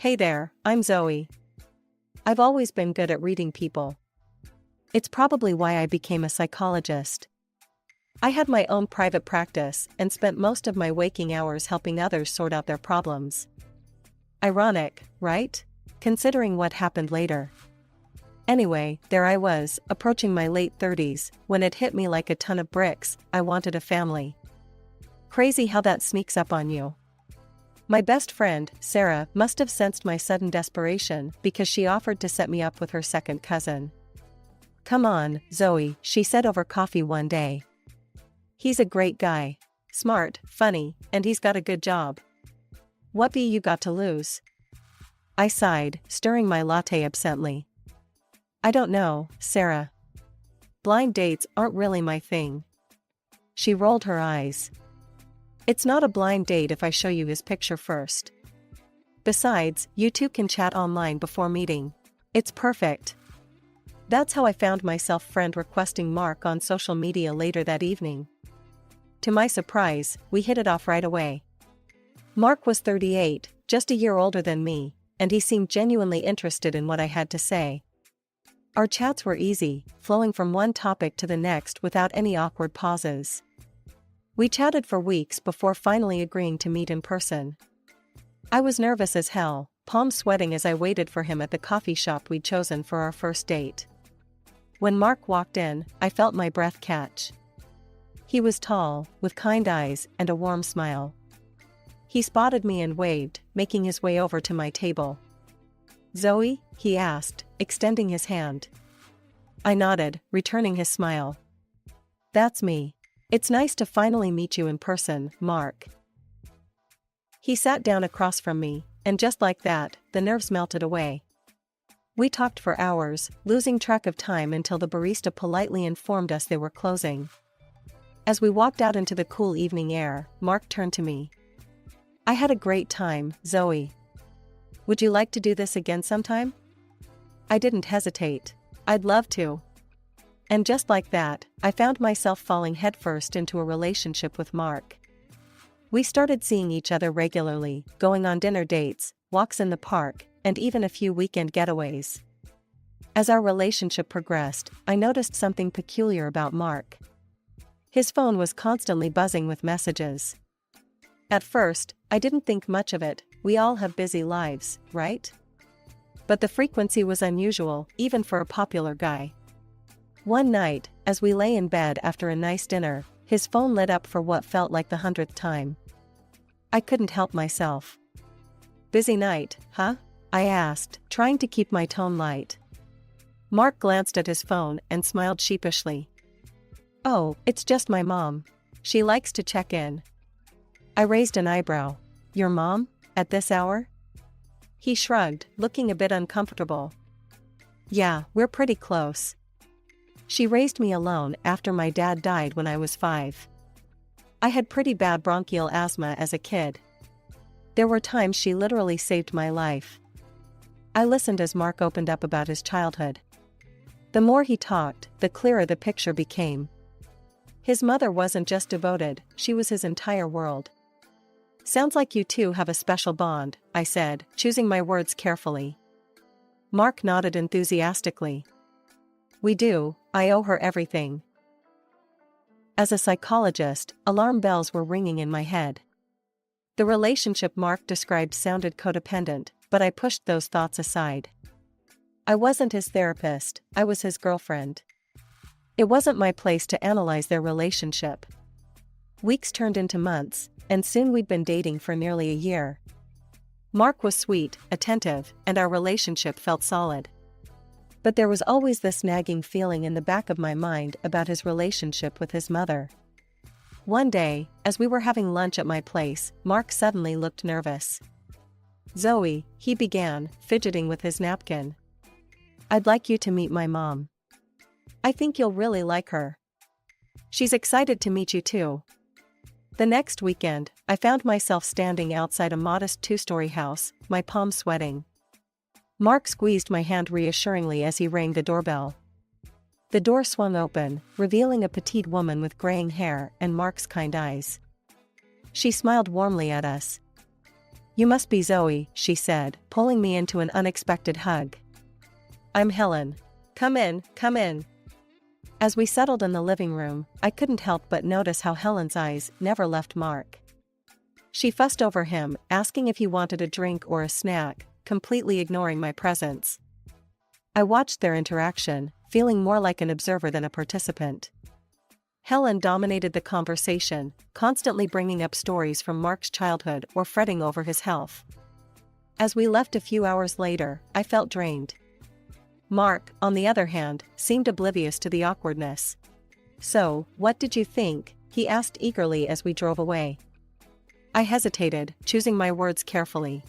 Hey there, I'm Zoey. I've always been good at reading people. It's probably why I became a psychologist. I had my own private practice and spent most of my waking hours helping others sort out their problems. Ironic, right? Considering what happened later. Anyway, there I was, approaching my late 30s, when it hit me like a ton of bricks. I wanted a family. Crazy how that sneaks up on you. My best friend, Sarah, must have sensed my sudden desperation because she offered to set me up with her second cousin. "Come on, Zoey," she said over coffee one day. "He's a great guy. Smart, funny, and he's got a good job. What be you got to lose?" I sighed, stirring my latte absently. "I don't know, Sarah. Blind dates aren't really my thing." She rolled her eyes. "It's not a blind date if I show you his picture first. Besides, you two can chat online before meeting. It's perfect." That's how I found myself friend requesting Mark on social media later that evening. To my surprise, we hit it off right away. Mark was 38, just a year older than me, and he seemed genuinely interested in what I had to say. Our chats were easy, flowing from one topic to the next without any awkward pauses. We chatted for weeks before finally agreeing to meet in person. I was nervous as hell, palms sweating as I waited for him at the coffee shop we'd chosen for our first date. When Mark walked in, I felt my breath catch. He was tall, with kind eyes and a warm smile. He spotted me and waved, making his way over to my table. "Zoey?" he asked, extending his hand. I nodded, returning his smile. "That's me. It's nice to finally meet you in person, Mark." He sat down across from me, and just like that, the nerves melted away. We talked for hours, losing track of time until the barista politely informed us they were closing. As we walked out into the cool evening air, Mark turned to me. "I had a great time, Zoey. Would you like to do this again sometime?" I didn't hesitate. "I'd love to." And just like that, I found myself falling headfirst into a relationship with Mark. We started seeing each other regularly, going on dinner dates, walks in the park, and even a few weekend getaways. As our relationship progressed, I noticed something peculiar about Mark. His phone was constantly buzzing with messages. At first, I didn't think much of it. We all have busy lives, right? But the frequency was unusual, even for a popular guy. One night, as we lay in bed after a nice dinner, his phone lit up for what felt like the 100th time. I couldn't help myself. "Busy night, huh?" I asked, trying to keep my tone light. Mark glanced at his phone and smiled sheepishly. "Oh, it's just my mom. She likes to check in." I raised an eyebrow. "Your mom? At this hour?" He shrugged, looking a bit uncomfortable. "Yeah, we're pretty close. She raised me alone after my dad died when I was 5. I had pretty bad bronchial asthma as a kid. There were times she literally saved my life." I listened as Mark opened up about his childhood. The more he talked, the clearer the picture became. His mother wasn't just devoted, she was his entire world. "Sounds like you two have a special bond," I said, choosing my words carefully. Mark nodded enthusiastically. "We do. I owe her everything." As a psychologist, alarm bells were ringing in my head. The relationship Mark described sounded codependent, but I pushed those thoughts aside. I wasn't his therapist, I was his girlfriend. It wasn't my place to analyze their relationship. Weeks turned into months, and soon we'd been dating for nearly a year. Mark was sweet, attentive, and our relationship felt solid. But there was always this nagging feeling in the back of my mind about his relationship with his mother. One day, as we were having lunch at my place, Mark suddenly looked nervous. "Zoey," he began, fidgeting with his napkin. "I'd like you to meet my mom. I think you'll really like her. She's excited to meet you too." The next weekend, I found myself standing outside a modest 2-story house, my palms sweating. Mark squeezed my hand reassuringly as he rang the doorbell. The door swung open, revealing a petite woman with graying hair and Mark's kind eyes. She smiled warmly at us. You must be Zoey, she said, pulling me into an unexpected hug. I'm Helen. Come in, come in. As we settled in the living room, I couldn't help but notice how Helen's eyes never left Mark. She fussed over him, asking if he wanted a drink or a snack, completely ignoring my presence. I watched their interaction, feeling more like an observer than a participant. Helen dominated the conversation, constantly bringing up stories from Mark's childhood or fretting over his health. As we left a few hours later, I felt drained. Mark, on the other hand, seemed oblivious to the awkwardness. So, what did you think? He asked eagerly as we drove away. I hesitated, choosing my words carefully.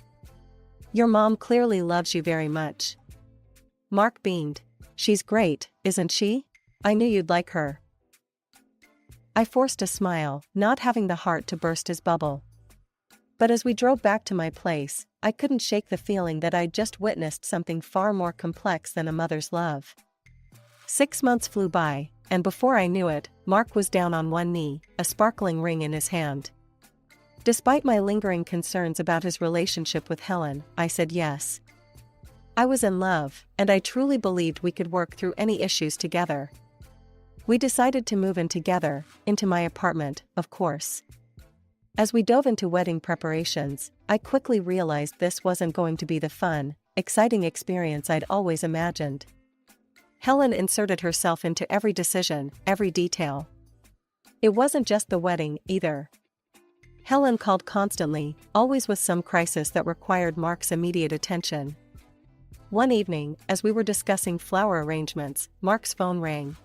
Your mom clearly loves you very much. Mark beamed. She's great, isn't she? I knew you'd like her. I forced a smile, not having the heart to burst his bubble. But as we drove back to my place, I couldn't shake the feeling that I'd just witnessed something far more complex than a mother's love. 6 months flew by, and before I knew it, Mark was down on one knee, a sparkling ring in his hand. Despite my lingering concerns about his relationship with Helen, I said yes. I was in love, and I truly believed we could work through any issues together. We decided to move in together, into my apartment, of course. As we dove into wedding preparations, I quickly realized this wasn't going to be the fun, exciting experience I'd always imagined. Helen inserted herself into every decision, every detail. It wasn't just the wedding, either. Helen called constantly, always with some crisis that required Mark's immediate attention. One evening, as we were discussing flower arrangements, Mark's phone rang.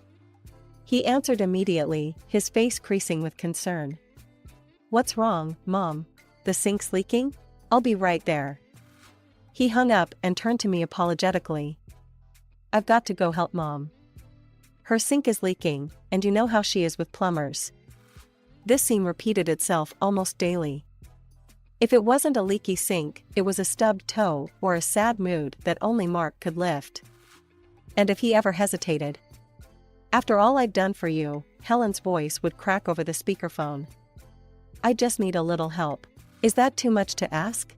He answered immediately, his face creasing with concern. What's wrong, Mom? The sink's leaking? I'll be right there. He hung up and turned to me apologetically. I've got to go help Mom. Her sink is leaking, and you know how she is with plumbers. This scene repeated itself almost daily. If it wasn't a leaky sink, it was a stubbed toe or a sad mood that only Mark could lift. And if he ever hesitated. After all I've done for you, Helen's voice would crack over the speakerphone. I just need a little help. Is that too much to ask?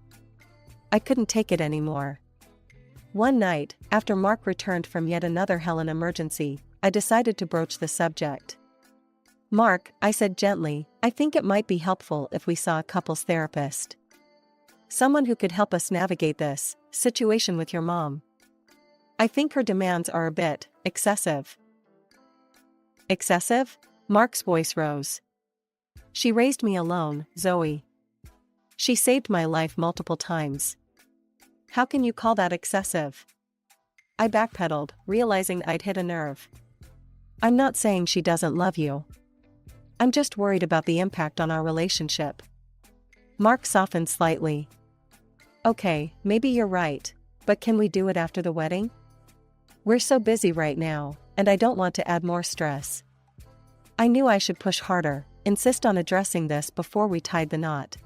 I couldn't take it anymore. One night, after Mark returned from yet another Helen emergency, I decided to broach the subject. Mark, I said gently, I think it might be helpful if we saw a couples therapist. Someone who could help us navigate this situation with your mom. I think her demands are a bit excessive. Excessive? Mark's voice rose. She raised me alone, Zoey. She saved my life multiple times. How can you call that excessive? I backpedaled, realizing I'd hit a nerve. I'm not saying she doesn't love you. I'm just worried about the impact on our relationship. Mark softened slightly. Okay, maybe you're right, but can we do it after the wedding? We're so busy right now, and I don't want to add more stress. I knew I should push harder, insist on addressing this before we tied the knot.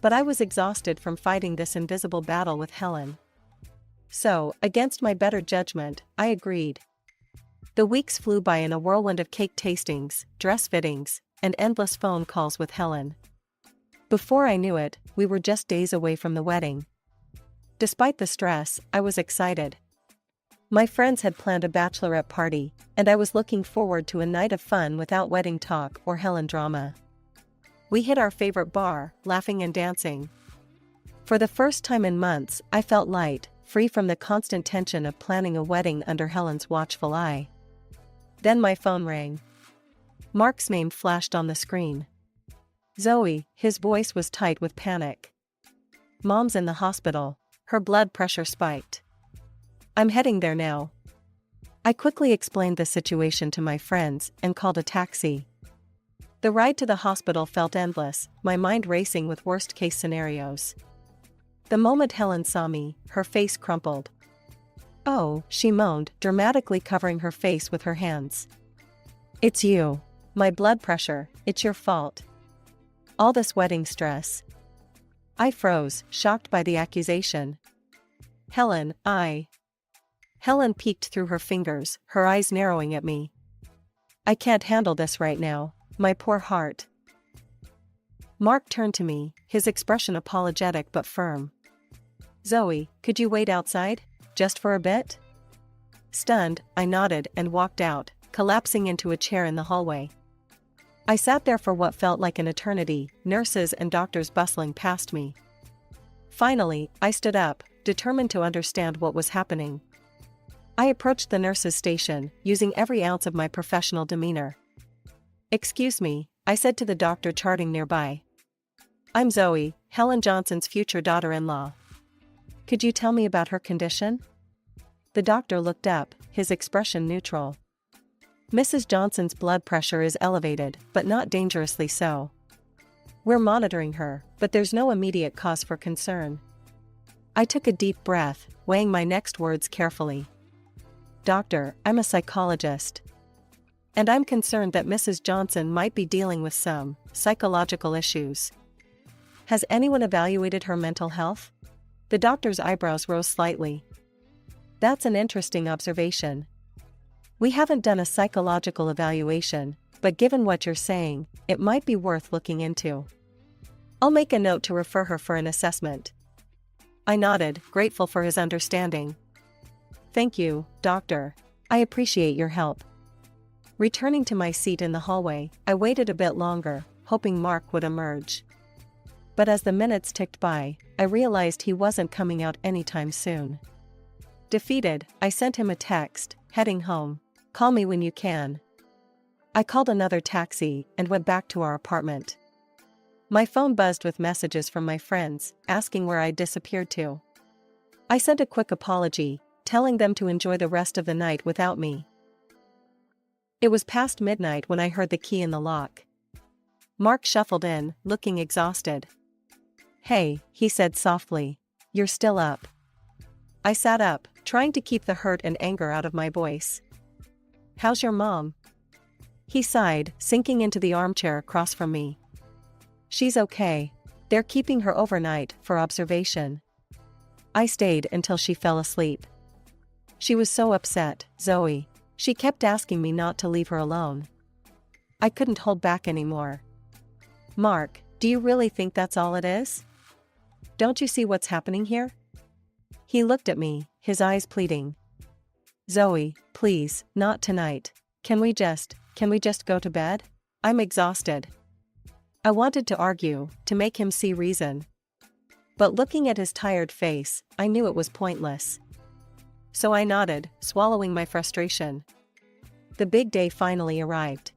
But I was exhausted from fighting this invisible battle with Helen. So, against my better judgment, I agreed. The weeks flew by in a whirlwind of cake tastings, dress fittings, and endless phone calls with Helen. Before I knew it, we were just days away from the wedding. Despite the stress, I was excited. My friends had planned a bachelorette party, and I was looking forward to a night of fun without wedding talk or Helen drama. We hit our favorite bar, laughing and dancing. For the first time in months, I felt light, free from the constant tension of planning a wedding under Helen's watchful eye. Then my phone rang. Mark's name flashed on the screen. Zoey, his voice was tight with panic. Mom's in the hospital. Her blood pressure spiked. I'm heading there now. I quickly explained the situation to my friends and called a taxi. The ride to the hospital felt endless, my mind racing with worst-case scenarios. The moment Helen saw me, her face crumpled. Oh, she moaned, dramatically covering her face with her hands. It's you. My blood pressure, it's your fault. All this wedding stress. I froze, shocked by the accusation. Helen peeked through her fingers, her eyes narrowing at me. I can't handle this right now, my poor heart. Mark turned to me, his expression apologetic but firm. Zoey, could you wait outside? Just for a bit? Stunned, I nodded and walked out, collapsing into a chair in the hallway. I sat there for what felt like an eternity, nurses and doctors bustling past me. Finally, I stood up, determined to understand what was happening. I approached the nurse's station, using every ounce of my professional demeanor. Excuse me, I said to the doctor charting nearby. I'm Zoey, Helen Johnson's future daughter-in-law. Could you tell me about her condition? The doctor looked up, his expression neutral. Mrs. Johnson's blood pressure is elevated, but not dangerously so. We're monitoring her, but there's no immediate cause for concern. I took a deep breath, weighing my next words carefully. Doctor, I'm a psychologist. And I'm concerned that Mrs. Johnson might be dealing with some psychological issues. Has anyone evaluated her mental health? The doctor's eyebrows rose slightly. That's an interesting observation. We haven't done a psychological evaluation, but given what you're saying, it might be worth looking into. I'll make a note to refer her for an assessment. I nodded, grateful for his understanding. Thank you, doctor. I appreciate your help. Returning to my seat in the hallway, I waited a bit longer, hoping Mark would emerge. But as the minutes ticked by, I realized he wasn't coming out anytime soon. Defeated, I sent him a text, heading home. Call me when you can. I called another taxi and went back to our apartment. My phone buzzed with messages from my friends, asking where I'd disappeared to. I sent a quick apology, telling them to enjoy the rest of the night without me. It was past midnight when I heard the key in the lock. Mark shuffled in, looking exhausted. Hey, he said softly. You're still up. I sat up, trying to keep the hurt and anger out of my voice. How's your mom? He sighed, sinking into the armchair across from me. She's okay. They're keeping her overnight for observation. I stayed until she fell asleep. She was so upset, Zoey. She kept asking me not to leave her alone. I couldn't hold back anymore. Mark, do you really think that's all it is? Don't you see what's happening here? He looked at me, his eyes pleading. Zoey, please, not tonight. Can we just go to bed? I'm exhausted. I wanted to argue, to make him see reason. But looking at his tired face, I knew it was pointless. So I nodded, swallowing my frustration. The big day finally arrived.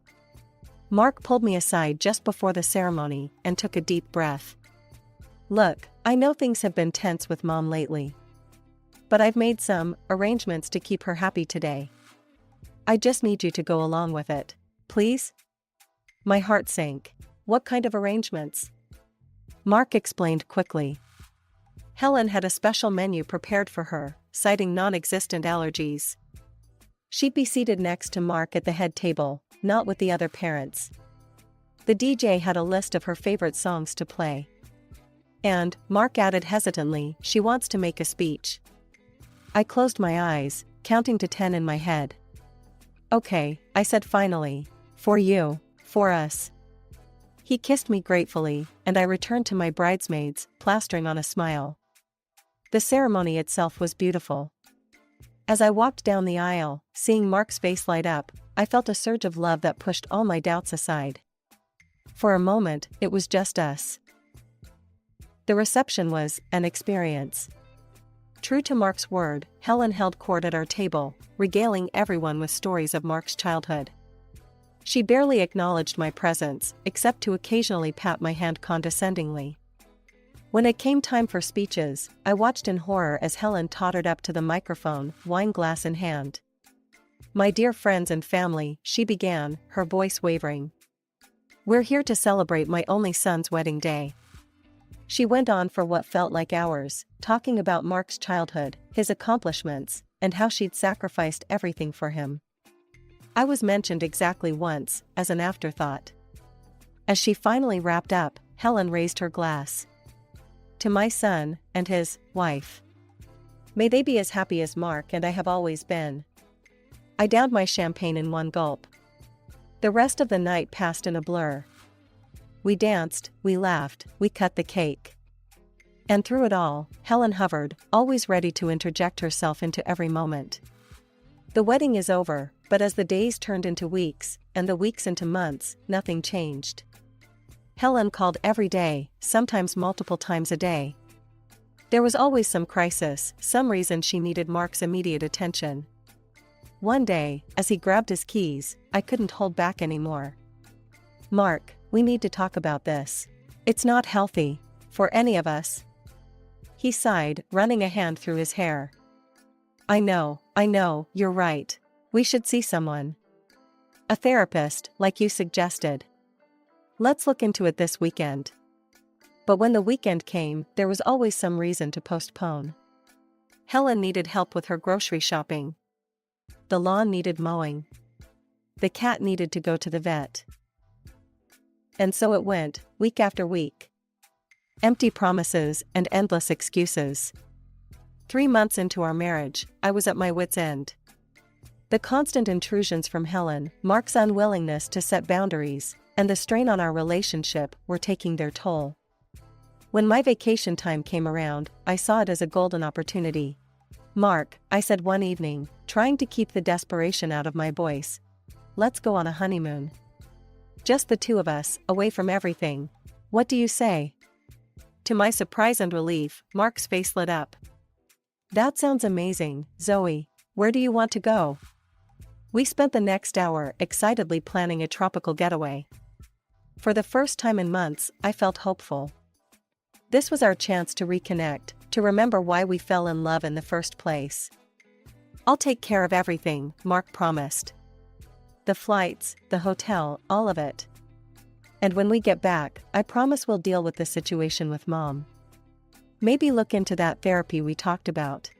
Mark pulled me aside just before the ceremony and took a deep breath. Look, I know things have been tense with Mom lately. But I've made some arrangements to keep her happy today. I just need you to go along with it, please? My heart sank. What kind of arrangements? Mark explained quickly. Helen had a special menu prepared for her, citing non-existent allergies. She'd be seated next to Mark at the head table, not with the other parents. The DJ had a list of her favorite songs to play. And, Mark added hesitantly, she wants to make a speech. I closed my eyes, counting to 10 in my head. Okay, I said finally. For you, for us. He kissed me gratefully, and I returned to my bridesmaids, plastering on a smile. The ceremony itself was beautiful. As I walked down the aisle, seeing Mark's face light up, I felt a surge of love that pushed all my doubts aside. For a moment, it was just us. The reception was an experience. True to Mark's word, Helen held court at our table, regaling everyone with stories of Mark's childhood. She barely acknowledged my presence, except to occasionally pat my hand condescendingly. When it came time for speeches, I watched in horror as Helen tottered up to the microphone, wine glass in hand. My dear friends and family, she began, her voice wavering. We're here to celebrate my only son's wedding day. She went on for what felt like hours, talking about Mark's childhood, his accomplishments, and how she'd sacrificed everything for him. I was mentioned exactly once, as an afterthought. As she finally wrapped up, Helen raised her glass. To my son, and his wife. May they be as happy as Mark and I have always been. I downed my champagne in one gulp. The rest of the night passed in a blur. We danced, we laughed, we cut the cake. And through it all, Helen hovered, always ready to interject herself into every moment. The wedding is over, but as the days turned into weeks, and the weeks into months, nothing changed. Helen called every day, sometimes multiple times a day. There was always some crisis, some reason she needed Mark's immediate attention. One day, as he grabbed his keys, I couldn't hold back anymore. "Mark, we need to talk about this. It's not healthy, for any of us." He sighed, running a hand through his hair. I know, you're right. We should see someone. A therapist, like you suggested. Let's look into it this weekend." But when the weekend came, there was always some reason to postpone. Helen needed help with her grocery shopping. The lawn needed mowing. The cat needed to go to the vet. And so it went, week after week. Empty promises and endless excuses. 3 months into our marriage, I was at my wit's end. The constant intrusions from Helen, Mark's unwillingness to set boundaries, and the strain on our relationship were taking their toll. When my vacation time came around, I saw it as a golden opportunity. "Mark," I said one evening, trying to keep the desperation out of my voice, "let's go on a honeymoon. Just the two of us, away from everything. What do you say?" To my surprise and relief, Mark's face lit up. "That sounds amazing, Zoey. Where do you want to go?" We spent the next hour excitedly planning a tropical getaway. For the first time in months, I felt hopeful. This was our chance to reconnect, to remember why we fell in love in the first place. "I'll take care of everything," Mark promised. "The flights, the hotel, all of it. And when we get back, I promise we'll deal with the situation with Mom. Maybe look into that therapy we talked about."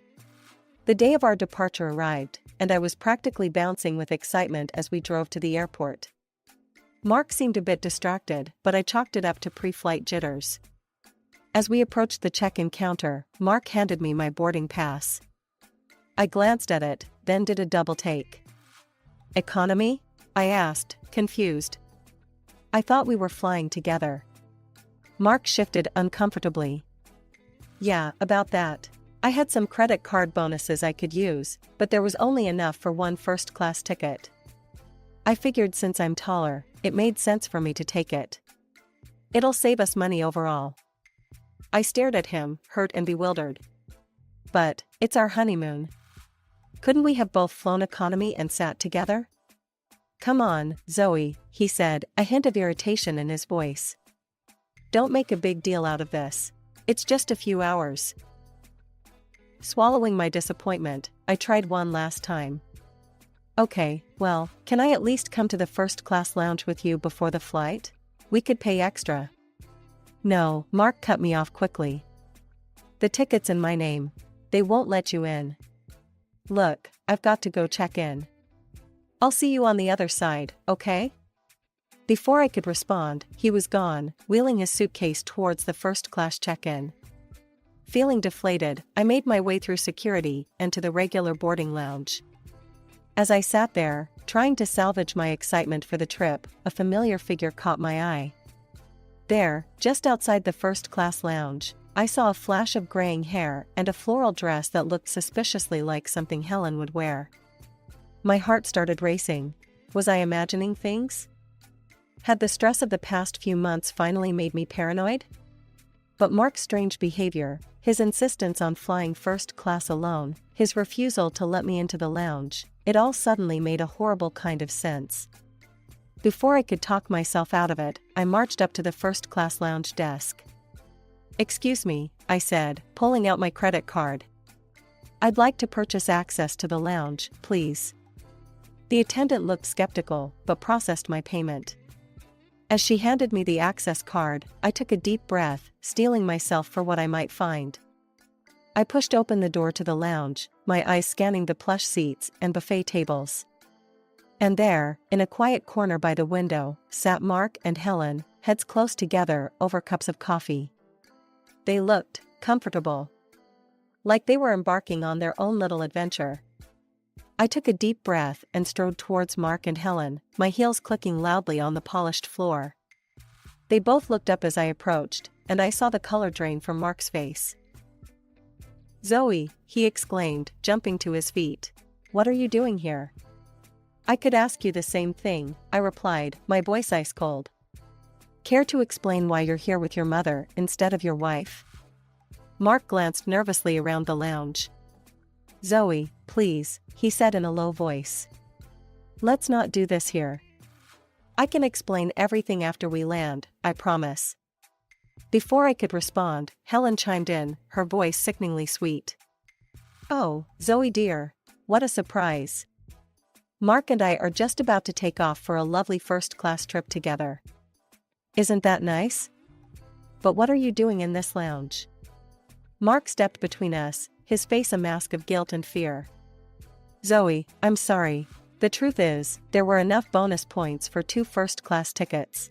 The day of our departure arrived, and I was practically bouncing with excitement as we drove to the airport. Mark seemed a bit distracted, but I chalked it up to pre-flight jitters. As we approached the check-in counter, Mark handed me my boarding pass. I glanced at it, then did a double take. "Economy?" I asked, confused. "I thought we were flying together." Mark shifted uncomfortably. "Yeah, about that. I had some credit card bonuses I could use, but there was only enough for one first-class ticket. I figured since I'm taller, it made sense for me to take it. It'll save us money overall." I stared at him, hurt and bewildered. "But, it's our honeymoon. Couldn't we have both flown economy and sat together?" "Come on, Zoey," he said, a hint of irritation in his voice. "Don't make a big deal out of this. It's just a few hours." Swallowing my disappointment, I tried one last time. "Okay, well, can I at least come to the first-class lounge with you before the flight? We could pay extra." "No," Mark cut me off quickly. "The ticket's in my name. They won't let you in." "Look, I've got to go check in. I'll see you on the other side, okay?" Before I could respond, he was gone, wheeling his suitcase towards the first-class check-in. Feeling deflated, I made my way through security and to the regular boarding lounge. As I sat there, trying to salvage my excitement for the trip, a familiar figure caught my eye. There, just outside the first-class lounge, I saw a flash of graying hair and a floral dress that looked suspiciously like something Helen would wear. My heart started racing. Was I imagining things? Had the stress of the past few months finally made me paranoid? But Mark's strange behavior, his insistence on flying first class alone, his refusal to let me into the lounge, it all suddenly made a horrible kind of sense. Before I could talk myself out of it, I marched up to the first-class lounge desk. "Excuse me," I said, pulling out my credit card. "I'd like to purchase access to the lounge, please." The attendant looked skeptical, but processed my payment. As she handed me the access card, I took a deep breath, steeling myself for what I might find. I pushed open the door to the lounge, my eyes scanning the plush seats and buffet tables. And there, in a quiet corner by the window, sat Mark and Helen, heads close together over cups of coffee. They looked comfortable, like they were embarking on their own little adventure. I took a deep breath and strode towards Mark and Helen, my heels clicking loudly on the polished floor. They both looked up as I approached, and I saw the color drain from Mark's face. "Zoey," he exclaimed, jumping to his feet. "What are you doing here?" "I could ask you the same thing," I replied, my voice ice cold. "Care to explain why you're here with your mother instead of your wife?" Mark glanced nervously around the lounge. "Zoey, please," he said in a low voice. "Let's not do this here. I can explain everything after we land, I promise." Before I could respond, Helen chimed in, her voice sickeningly sweet. "Oh, Zoey dear, what a surprise. Mark and I are just about to take off for a lovely first-class trip together. Isn't that nice? But what are you doing in this lounge?" Mark stepped between us, his face a mask of guilt and fear. "Zoey, I'm sorry. The truth is, there were enough bonus points for 2 first-class tickets.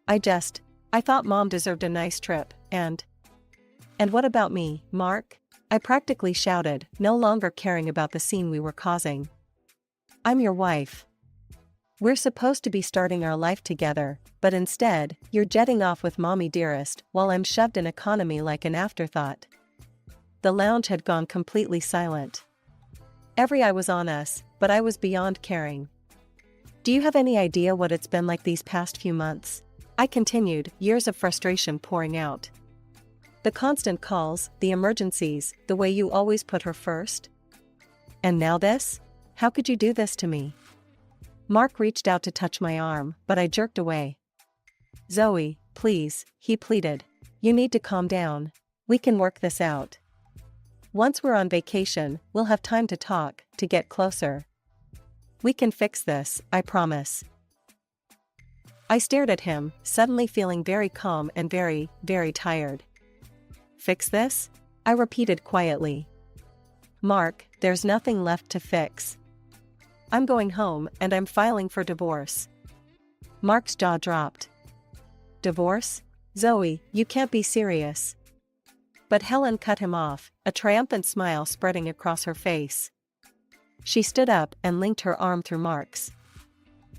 I thought Mom deserved a nice trip, and what about me, Mark?" I practically shouted, no longer caring about the scene we were causing. "I'm your wife. We're supposed to be starting our life together, but instead, you're jetting off with Mommy dearest while I'm shoved in economy like an afterthought." The lounge had gone completely silent. Every eye was on us, but I was beyond caring. "Do you have any idea what it's been like these past few months?" I continued, years of frustration pouring out. "The constant calls, the emergencies, the way you always put her first. And now this? How could you do this to me?" Mark reached out to touch my arm, but I jerked away. "Zoey, please," he pleaded. "You need to calm down. We can work this out. Once we're on vacation, we'll have time to talk, to get closer. We can fix this, I promise." I stared at him, suddenly feeling very calm and very, very tired. "Fix this?" I repeated quietly. "Mark, there's nothing left to fix. I'm going home and I'm filing for divorce." Mark's jaw dropped. "Divorce? Zoey, you can't be serious." But Helen cut him off, a triumphant smile spreading across her face. She stood up and linked her arm through Mark's.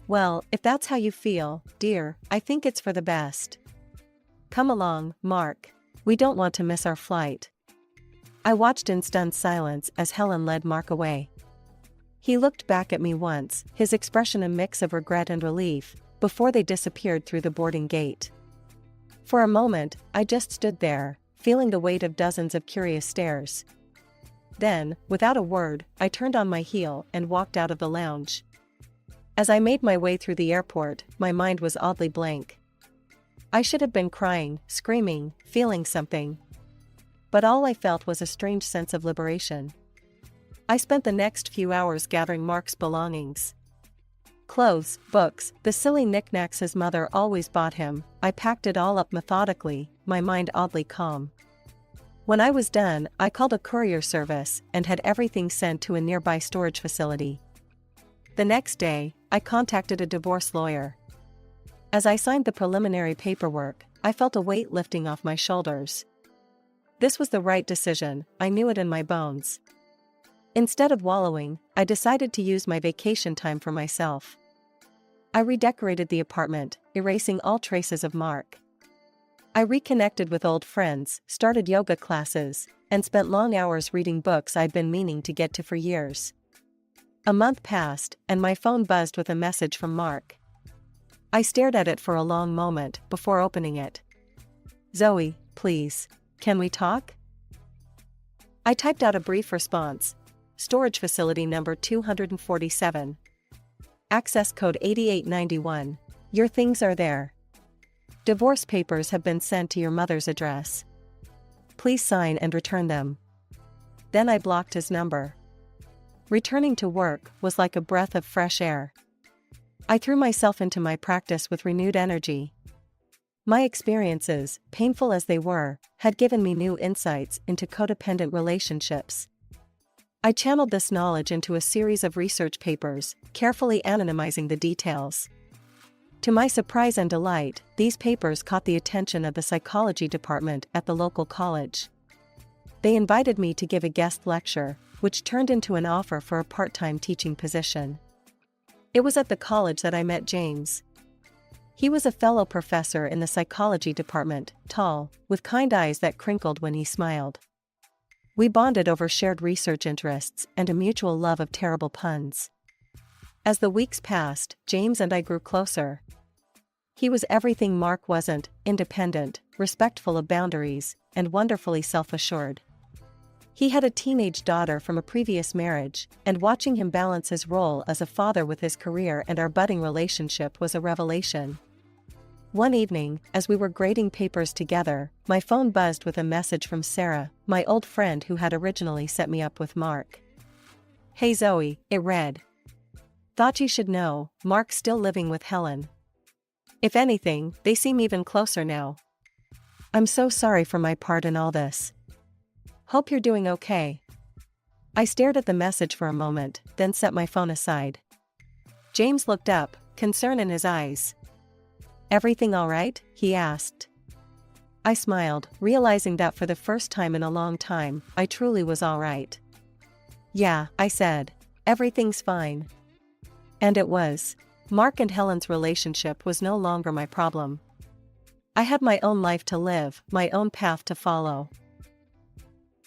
"Well, if that's how you feel, dear, I think it's for the best. Come along, Mark. We don't want to miss our flight." I watched in stunned silence as Helen led Mark away. He looked back at me once, his expression a mix of regret and relief, before they disappeared through the boarding gate. For a moment, I just stood there, feeling the weight of dozens of curious stares. Then, without a word, I turned on my heel and walked out of the lounge. As I made my way through the airport, my mind was oddly blank. I should have been crying, screaming, feeling something. But all I felt was a strange sense of liberation. I spent the next few hours gathering Mark's belongings. Clothes, books, the silly knickknacks his mother always bought him. I packed it all up methodically, my mind oddly calm. When I was done, I called a courier service and had everything sent to a nearby storage facility. The next day, I contacted a divorce lawyer. As I signed the preliminary paperwork, I felt a weight lifting off my shoulders. This was the right decision, I knew it in my bones. Instead of wallowing, I decided to use my vacation time for myself. I redecorated the apartment, erasing all traces of Mark. I reconnected with old friends, started yoga classes, and spent long hours reading books I'd been meaning to get to for years. A month passed, and my phone buzzed with a message from Mark. I stared at it for a long moment before opening it. "Zoey, please, can we talk?" I typed out a brief response. "Storage facility number 247. Access code 8891. Your things are there. Divorce papers have been sent to your mother's address. Please sign and return them." Then I blocked his number. Returning to work was like a breath of fresh air. I threw myself into my practice with renewed energy. My experiences, painful as they were, had given me new insights into codependent relationships. I channeled this knowledge into a series of research papers, carefully anonymizing the details. To my surprise and delight, these papers caught the attention of the psychology department at the local college. They invited me to give a guest lecture, which turned into an offer for a part-time teaching position. It was at the college that I met James. He was a fellow professor in the psychology department, tall, with kind eyes that crinkled when he smiled. We bonded over shared research interests and a mutual love of terrible puns. As the weeks passed, James and I grew closer. He was everything Mark wasn't: independent, respectful of boundaries, and wonderfully self-assured. He had a teenage daughter from a previous marriage, and watching him balance his role as a father with his career and our budding relationship was a revelation. One evening, as we were grading papers together, my phone buzzed with a message from Sarah, my old friend who had originally set me up with Mark. "Hey Zoey," it read. "Thought you should know, Mark's still living with Helen. If anything, they seem even closer now. I'm so sorry for my part in all this. Hope you're doing okay." I stared at the message for a moment, then set my phone aside. James looked up, concern in his eyes. "Everything all right?" he asked. I smiled, realizing that for the first time in a long time, I truly was all right. "Yeah," I said. "Everything's fine." And it was. Mark and Helen's relationship was no longer my problem. I had my own life to live, my own path to follow.